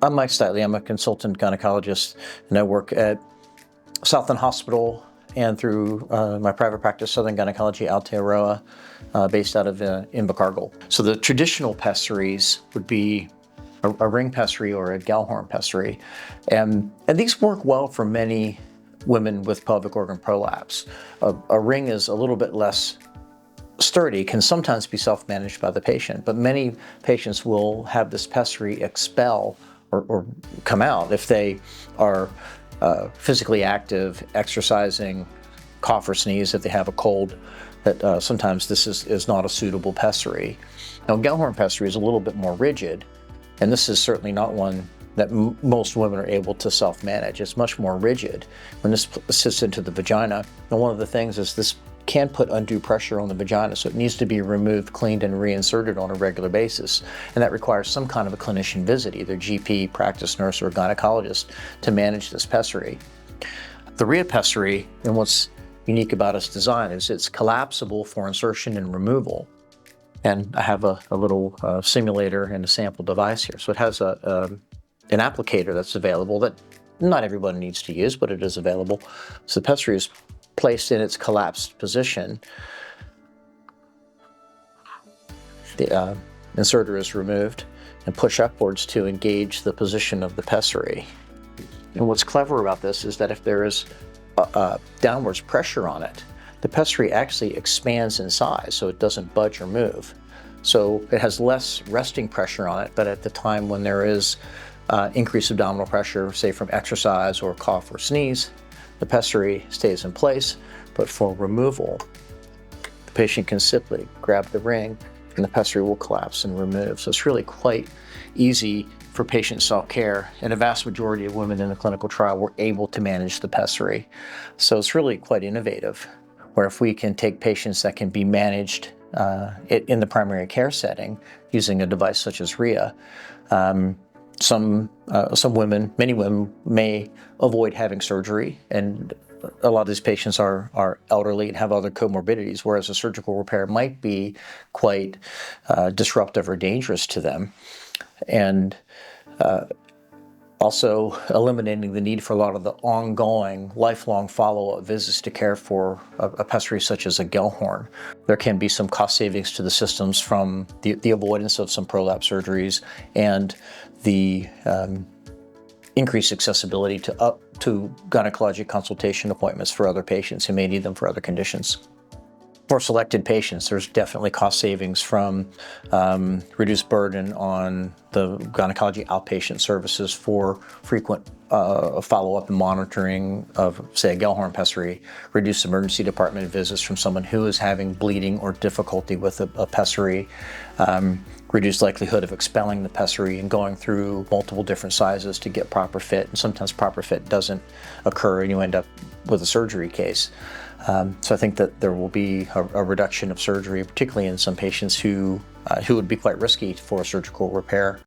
I'm Mike Stitley. I'm a consultant gynecologist, and I work at Southland Hospital and through my private practice, Southern Gynecology Aotearoa, based out of Invercargill. So the traditional pessaries would be a ring pessary or a Gellhorn pessary, and these work well for many women with pelvic organ prolapse. A ring is a little bit less sturdy, can sometimes be self-managed by the patient, but many patients will have this pessary expel or come out if they are physically active, exercising, cough or sneeze, if they have a cold, that sometimes this is not a suitable pessary. Now, Gellhorn pessary is a little bit more rigid, and this is certainly not one that most women are able to self-manage. It's much more rigid when this sits into the vagina. And one of the things is this can put undue pressure on the vagina, so it needs to be removed, cleaned, and reinserted on a regular basis. And that requires some kind of a clinician visit, either GP, practice nurse, or gynecologist, to manage this pessary. The Reia pessary, and what's unique about its design, is it's collapsible for insertion and removal. And I have a little simulator and a sample device here. So it has an applicator that's available that not everyone needs to use, but it is available. So the pessary is placed in its collapsed position. The inserter is removed and push upwards to engage the position of the pessary. And what's clever about this is that if there is downwards pressure on it, the pessary actually expands in size, so it doesn't budge or move. So it has less resting pressure on it, but at the time when there is increased abdominal pressure, say from exercise or cough or sneeze, the pessary stays in place, but for removal, the patient can simply grab the ring and the pessary will collapse and remove. So it's really quite easy for patient self-care, and a vast majority of women in the clinical trial were able to manage the pessary. So it's really quite innovative, where if we can take patients that can be managed in the primary care setting using a device such as Reia, some women, many women, may avoid having surgery, and a lot of these patients are elderly and have other comorbidities, whereas a surgical repair might be quite disruptive or dangerous to them. And also eliminating the need for a lot of the ongoing, lifelong follow-up visits to care for a pessary such as a Gellhorn. There can be some cost savings to the systems from the avoidance of some prolapse surgeries and the increased accessibility to gynecologic consultation appointments for other patients who may need them for other conditions. For selected patients, there's definitely cost savings from reduced burden on the gynecology outpatient services for frequent follow-up and monitoring of, say, a Gellhorn pessary, reduced emergency department visits from someone who is having bleeding or difficulty with a pessary, reduced likelihood of expelling the pessary and going through multiple different sizes to get proper fit. And sometimes proper fit doesn't occur and you end up with a surgery case. So I think that there will be a reduction of surgery, particularly in some patients who would be quite risky for a surgical repair.